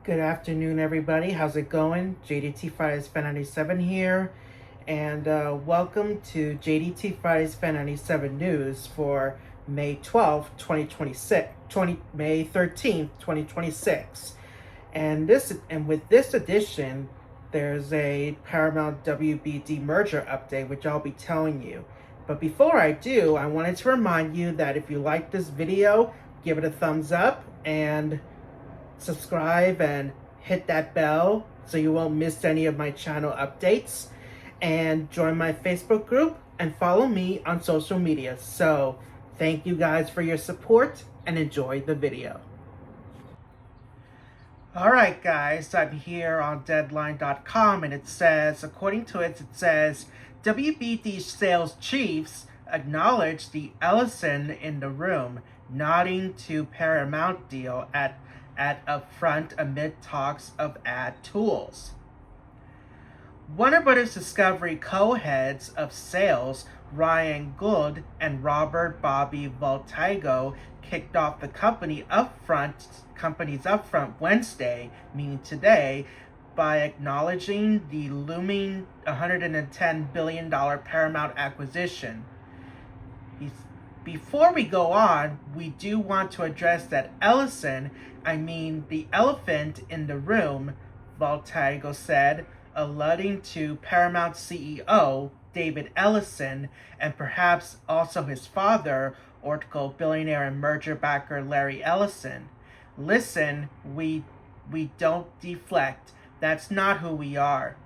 Good afternoon, everybody. How's it going? JDTFridaysFan97 here, and welcome to JDT Fridays Fan97 News for May 12th, 2026, May 13th, 2026. And with this edition, there's a Paramount WBD merger update, which I'll be telling you. But before I do, I wanted to remind you that if you like this video, give it a thumbs up and subscribe and hit that bell so you won't miss any of my channel updates, and join my Facebook group and follow me on social media. So thank you guys for your support and enjoy the video. Alright guys, I'm here on deadline.com, and it says, according to it says WBD sales chiefs acknowledged the Ellison in the room, nodding to Paramount deal at Upfront amid talks of ad tools. Warner Bros. Discovery co-heads of sales Ryan Gould and Robert Bobby Voltago kicked off the company's Upfront Wednesday, meaning today, by acknowledging the looming $110 billion Paramount acquisition. Before we go on, we do want to address that Ellison, the elephant in the room, Voltago said, alluding to Paramount CEO David Ellison and perhaps also his father, Oracle billionaire and merger backer Larry Ellison. Listen, we don't deflect. That's not who we are.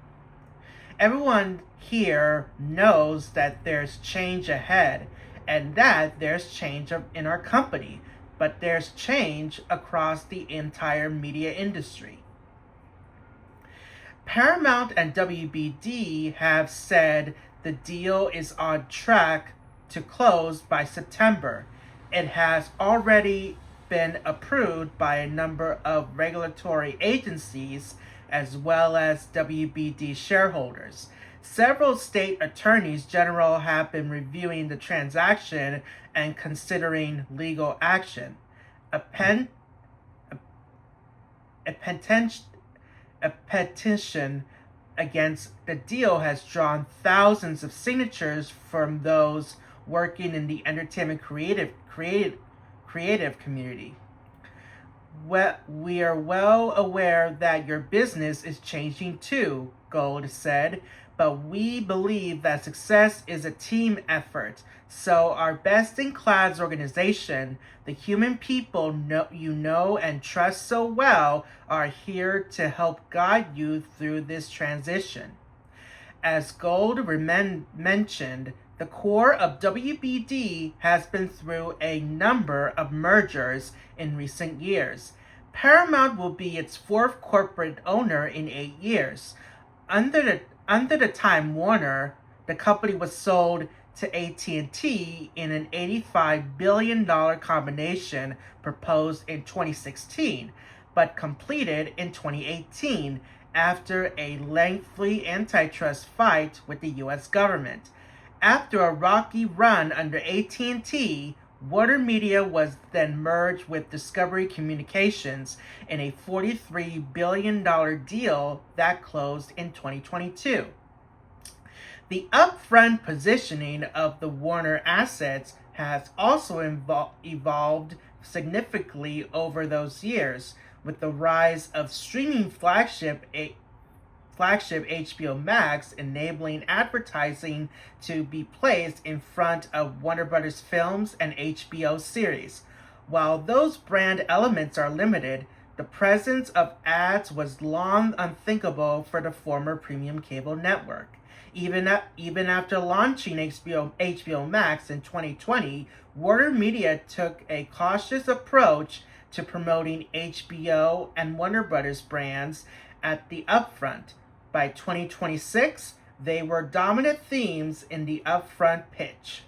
Everyone here knows that there's change ahead, and that there's change in our company, but there's change across the entire media industry. Paramount and WBD have said the deal is on track to close by September. It has already been approved by a number of regulatory agencies as well as WBD shareholders. Several state attorneys general have been reviewing the transaction and considering legal action. A petition against the deal has drawn thousands of signatures from those working in the entertainment creative community. We are well aware that your business is changing too, Gould said, but we believe that success is a team effort. So our best-in-class organization, the human people you know and trust so well, are here to help guide you through this transition. As Gould mentioned, the core of WBD has been through a number of mergers in recent years. Paramount will be its fourth corporate owner in 8 years. Under the Time Warner, the company was sold to AT&T in an $85 billion combination proposed in 2016, but completed in 2018 after a lengthy antitrust fight with the U.S. government. After a rocky run under AT&T, Warner Media was then merged with Discovery Communications in a $43 billion deal that closed in 2022. The upfront positioning of the Warner assets has also evolved significantly over those years, with the rise of streaming flagship HBO Max enabling advertising to be placed in front of Warner Bros. Films and HBO series. While those brand elements are limited, the presence of ads was long unthinkable for the former premium cable network. Even after launching HBO Max in 2020, Warner Media took a cautious approach to promoting HBO and Warner Bros. Brands at the upfront. By 2026, they were dominant themes in the upfront pitch.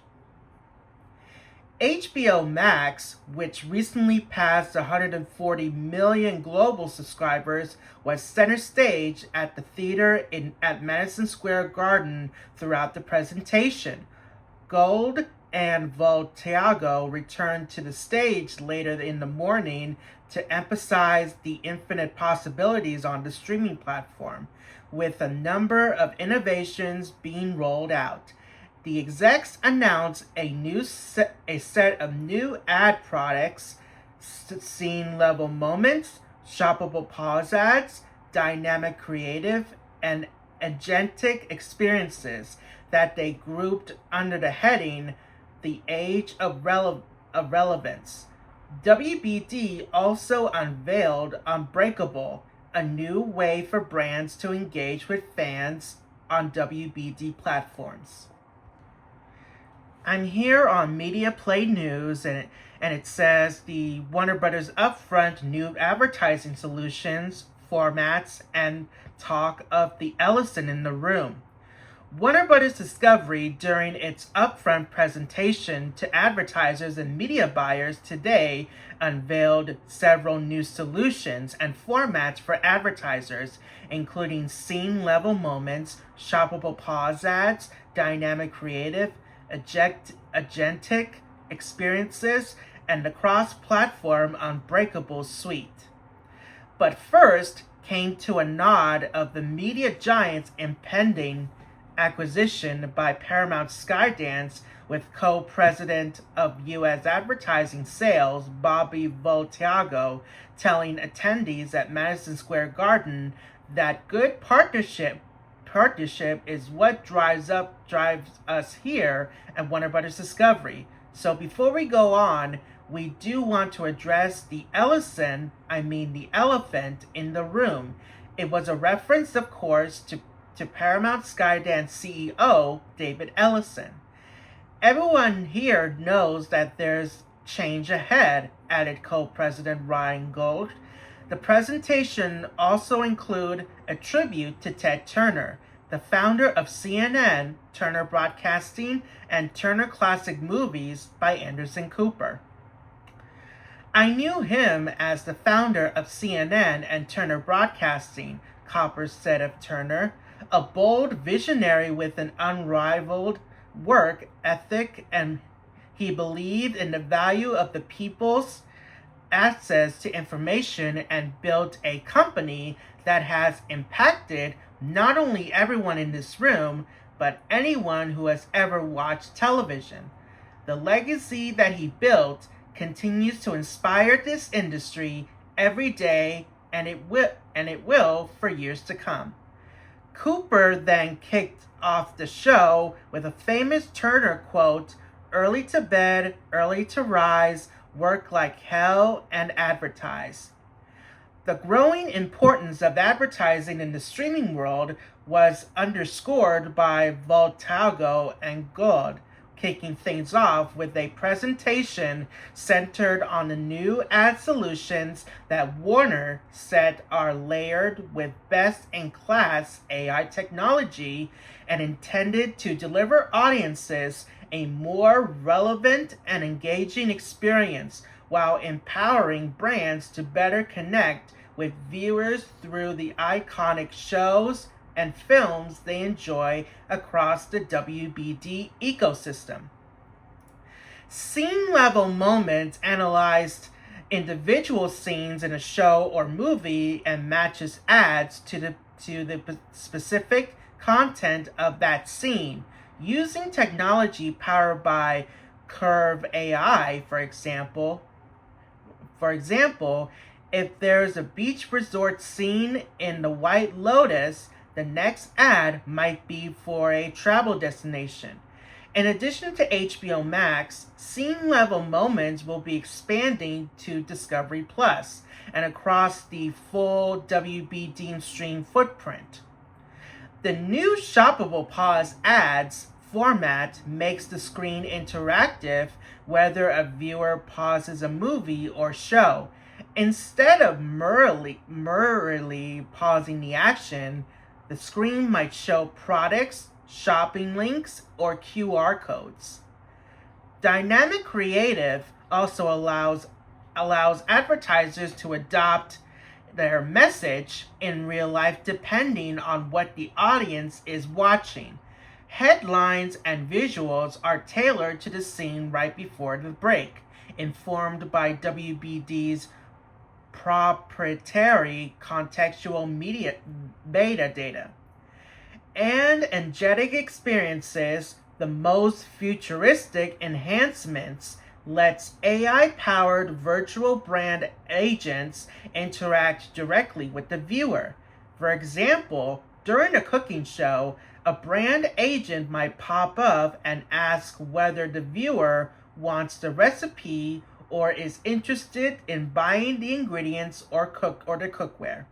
HBO Max, which recently passed 140 million global subscribers, was center stage at the theater at Madison Square Garden throughout the presentation. Gould and Voltago returned to the stage later in the morning to emphasize the infinite possibilities on the streaming platform, with a number of innovations being rolled out. The execs announced a set of new ad products, scene-level moments, shoppable pause ads, dynamic creative, and agentic experiences that they grouped under the heading The Age of Relevance. WBD also unveiled Unbreakable, a new way for brands to engage with fans on WBD platforms. I'm here on Media Play News, and it says the Warner Brothers Upfront new advertising solutions, formats, and talk of the Ellison in the room. Warner Brothers Discovery, during its Upfront presentation to advertisers and media buyers today, unveiled several new solutions and formats for advertisers, including scene-level moments, shoppable pause ads, dynamic creative, agentic experiences, and the cross-platform Unbreakable suite. But first came to a nod of the media giant's impending acquisition by Paramount Skydance, with co-president of U.S. advertising sales Bobby Voltago telling attendees at Madison Square Garden that good partnership is what drives us here at Warner Brothers Discovery. So before we go on, we do want to address the elephant in the room. It was a reference, of course, to Paramount Skydance CEO David Ellison. Everyone here knows that there's change ahead, added co-president Ryan Gold. The presentation also included a tribute to Ted Turner, the founder of CNN, Turner Broadcasting, and Turner Classic Movies by Anderson Cooper. I knew him as the founder of CNN and Turner Broadcasting, Cooper said of Turner, a bold visionary with an unrivaled work ethic, and he believed in the value of the people's access to information and built a company that has impacted not only everyone in this room, but anyone who has ever watched television. The legacy that he built continues to inspire this industry every day, and it will for years to come. Cooper then kicked off the show with a famous Turner quote, "Early to bed, early to rise, work like hell, and advertise." The growing importance of advertising in the streaming world was underscored by Voltago and Gold, kicking things off with a presentation centered on the new ad solutions that Warner said are layered with best-in-class AI technology and intended to deliver audiences a more relevant and engaging experience while empowering brands to better connect with viewers through the iconic shows and films they enjoy across the WBD ecosystem. Scene-level moments analyzed individual scenes in a show or movie and matches ads to the specific content of that scene, using technology powered by Curve AI, for example. If there's a beach resort scene in The White Lotus, the next ad might be for a travel destination. In addition to HBO Max, scene-level moments will be expanding to Discovery Plus and across the full WBD stream footprint. The new shoppable pause ads format makes the screen interactive whether a viewer pauses a movie or show. Instead of merrily pausing the action, the screen might show products, shopping links, or QR codes. Dynamic creative also allows advertisers to adopt their message in real life depending on what the audience is watching. Headlines and visuals are tailored to the scene right before the break, informed by WBD's proprietary contextual media metadata. And angelic experiences, the most futuristic enhancements, lets AI-powered virtual brand agents interact directly with the viewer. For example, during a cooking show, a brand agent might pop up and ask whether the viewer wants the recipe or is interested in buying the ingredients or the cookware.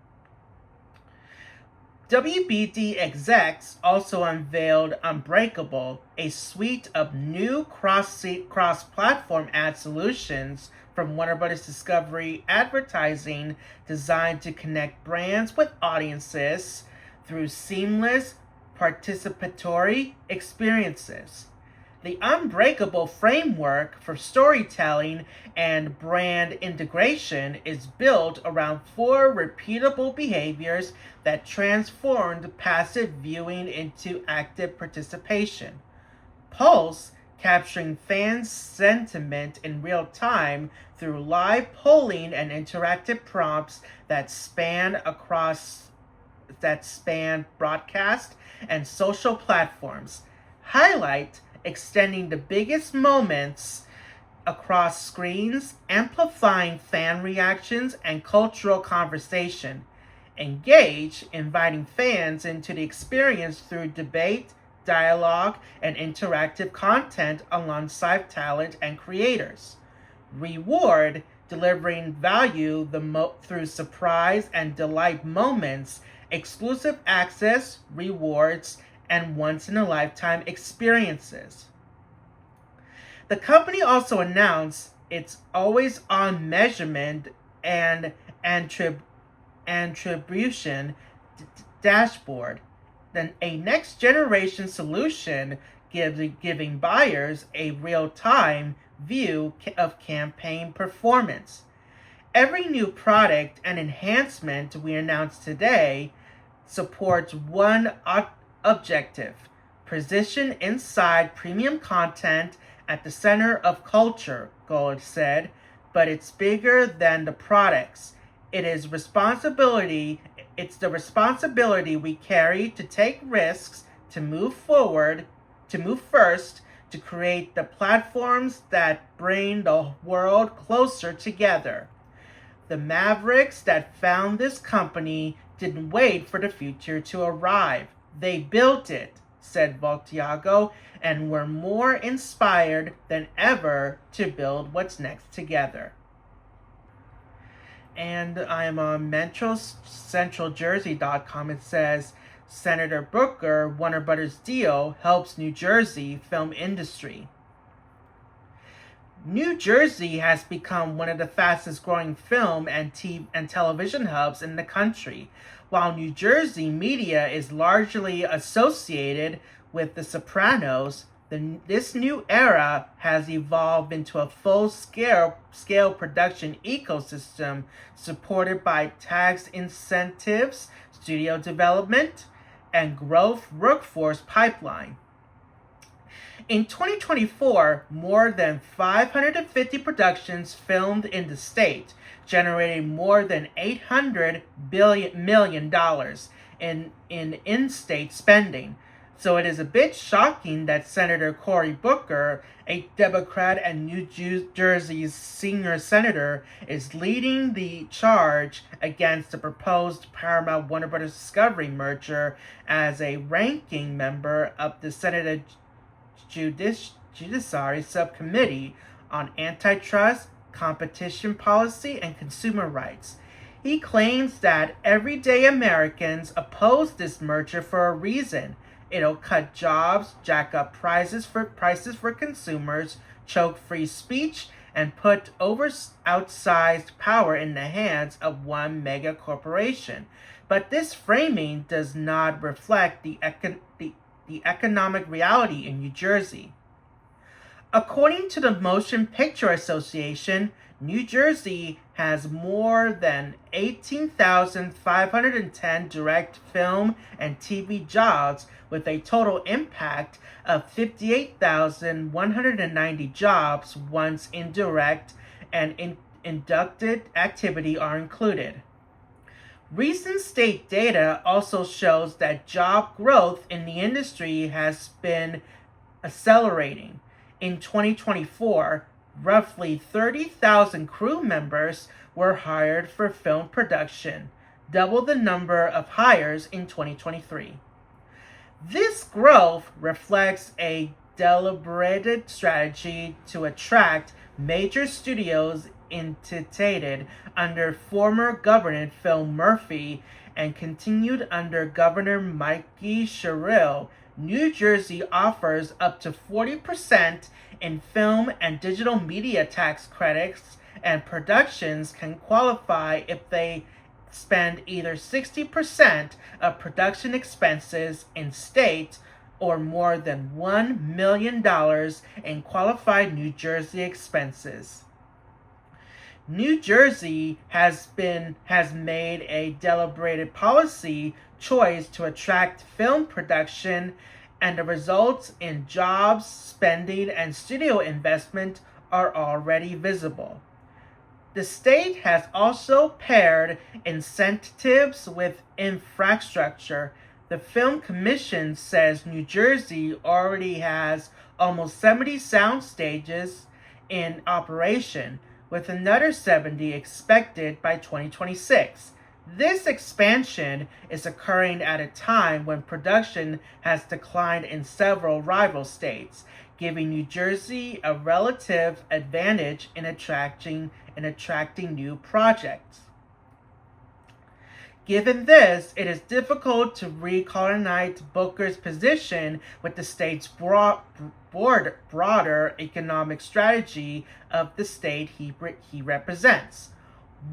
WBD execs also unveiled Unbreakable, a suite of new cross-platform ad solutions from Warner Bros. Discovery Advertising designed to connect brands with audiences through seamless, participatory experiences. The Unbreakable framework for storytelling and brand integration is built around 4 repeatable behaviors that transformed passive viewing into active participation. Pulse, capturing fans' sentiment in real time through live polling and interactive prompts that span broadcast and social platforms. Highlight, extending the biggest moments across screens, amplifying fan reactions and cultural conversation. Engage, inviting fans into the experience through debate, dialogue, and interactive content alongside talent and creators. Reward, delivering value through surprise and delight moments, exclusive access, rewards, and once-in-a-lifetime experiences. The company also announced its always-on measurement and attribution dashboard, then a next-generation solution giving buyers a real-time view of campaign performance. Every new product and enhancement we announce today supports one objective: position inside premium content at the center of culture, Gold said, but it's bigger than the products. It's the responsibility we carry to take risks, to move first, to create the platforms that bring the world closer together. The Mavericks that found this company didn't wait for the future to arrive. They built it, said Voltiago, and were more inspired than ever to build what's next together. And I'm on MetroCentralJersey.com. It says, Senator Booker, Warner Brothers deal helps New Jersey film industry. New Jersey has become one of the fastest growing film and television hubs in the country. While New Jersey media is largely associated with The Sopranos, this new era has evolved into a full-scale production ecosystem supported by tax incentives, studio development, and growth workforce pipeline. In 2024, more than 550 productions filmed in the state, generating more than $800 million in in-state spending. So it is a bit shocking that Senator Cory Booker, a Democrat and New Jersey's senior senator, is leading the charge against the proposed Paramount Warner Bros. Discovery merger as a ranking member of the Senate Judiciary Subcommittee on Antitrust, Competition Policy, and Consumer Rights. He claims that everyday Americans oppose this merger for a reason. It'll cut jobs, jack up prices for consumers, choke free speech, and put outsized power in the hands of one mega corporation. But this framing does not reflect the economic reality in New Jersey. According to the Motion Picture Association, New Jersey has more than 18,510 direct film and TV jobs, with a total impact of 58,190 jobs once indirect and inducted activity are included. Recent state data also shows that job growth in the industry has been accelerating. In 2024, roughly 30,000 crew members were hired for film production, double the number of hires in 2023. This growth reflects a deliberated strategy to attract major studios instituted under former Governor Phil Murphy and continued under Governor Mikey Sherrill. New Jersey offers up to 40% in film and digital media tax credits, and productions can qualify if they spend either 60% of production expenses in state or more than $1 million in qualified New Jersey expenses. New Jersey has made a deliberated policy choice to attract film production, and the results in jobs, spending, and studio investment are already visible. The state has also paired incentives with infrastructure. The Film Commission says New Jersey already has almost 70 sound stages in operation, with another 70 expected by 2026. This expansion is occurring at a time when production has declined in several rival states, giving New Jersey a relative advantage in attracting new projects. Given this, it is difficult to recolonize Booker's position with the state's broader economic strategy of the state he represents.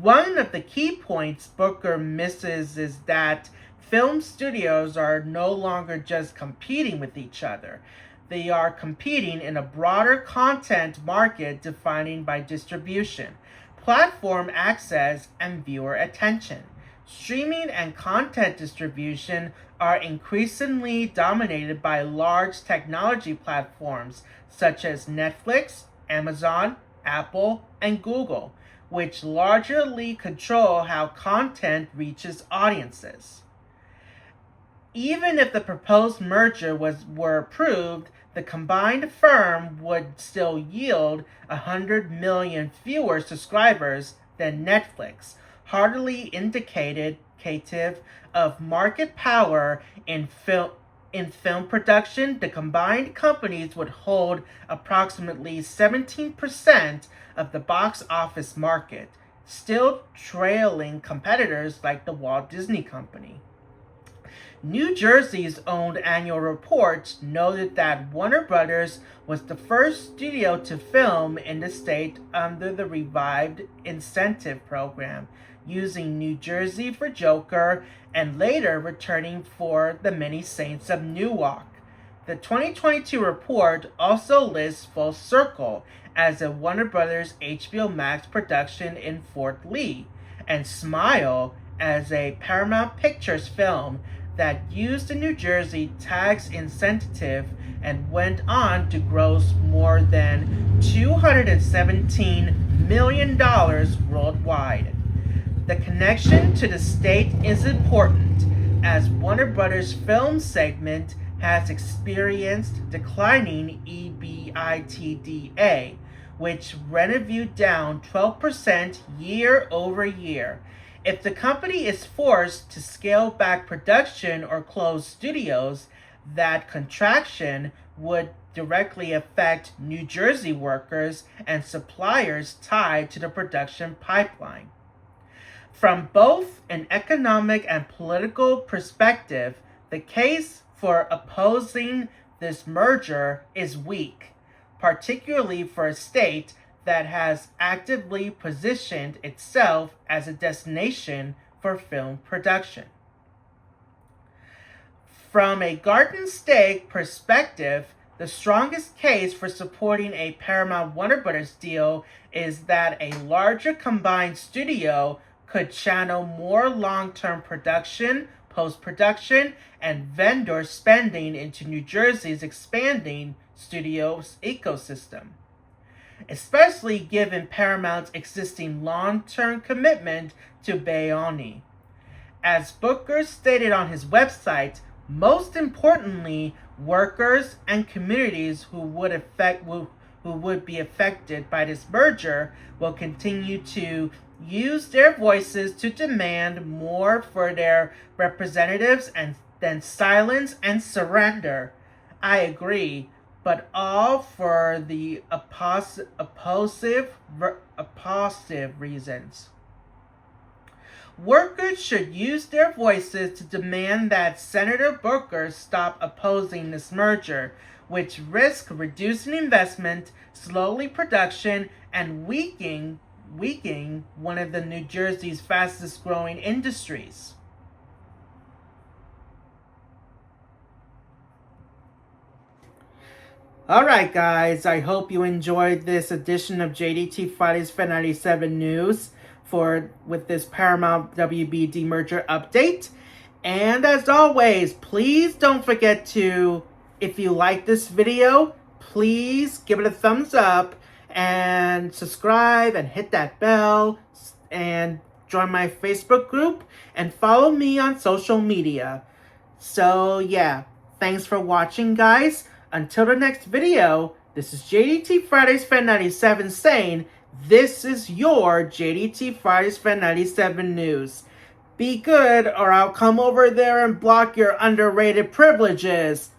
One of the key points Booker misses is that film studios are no longer just competing with each other. They are competing in a broader content market defined by distribution, platform access, and viewer attention. Streaming and content distribution are increasingly dominated by large technology platforms such as Netflix, Amazon, Apple, and Google, which largely control how content reaches audiences. Even if the proposed merger were approved, the combined firm would still yield 100 million fewer subscribers than Netflix, hardly indicative of market power in film production. The combined companies would hold approximately 17% of the box office market, still trailing competitors like the Walt Disney Company. New Jersey's own annual report noted that Warner Brothers was the first studio to film in the state under the revived incentive program, using New Jersey for Joker and later returning for The Many Saints of Newark. The 2022 report also lists Full Circle as a Warner Brothers HBO Max production in Fort Lee, and Smile as a Paramount Pictures film that used the New Jersey tax incentive and went on to gross more than $217 million worldwide. The connection to the state is important, as Warner Brothers' film segment has experienced declining EBITDA, which revenue down 12% year over year. If the company is forced to scale back production or close studios, that contraction would directly affect New Jersey workers and suppliers tied to the production pipeline. From both an economic and political perspective, the case for opposing this merger is weak, particularly for a state that has actively positioned itself as a destination for film production. From a Garden State perspective, The strongest case for supporting a Paramount Warner Brothers deal is that a larger combined studio could channel more long-term production, post-production, and vendor spending into New Jersey's expanding studios ecosystem, especially given Paramount's existing long-term commitment to Bayonne. As Booker stated on his website, most importantly, workers and communities who would be affected by this merger will continue to use their voices to demand more for their representatives and than silence and surrender. I agree, but all for the oppositive reasons. Workers should use their voices to demand that Senator Booker stop opposing this merger, which risks reducing investment, slowing production, and weakening one of the New Jersey's fastest growing industries. Alright guys, I hope you enjoyed this edition of JDT Fridays Fan97 News with this Paramount WBD merger update. And as always, please don't forget to, if you like this video, please give it a thumbs up and subscribe and hit that bell and join my Facebook group and follow me on social media. So yeah, thanks for watching guys. Until the next video, this is JDT Fridays Fan97 saying, this is your JDT Fridays Fan97 News. Be good or I'll come over there and block your underrated privileges.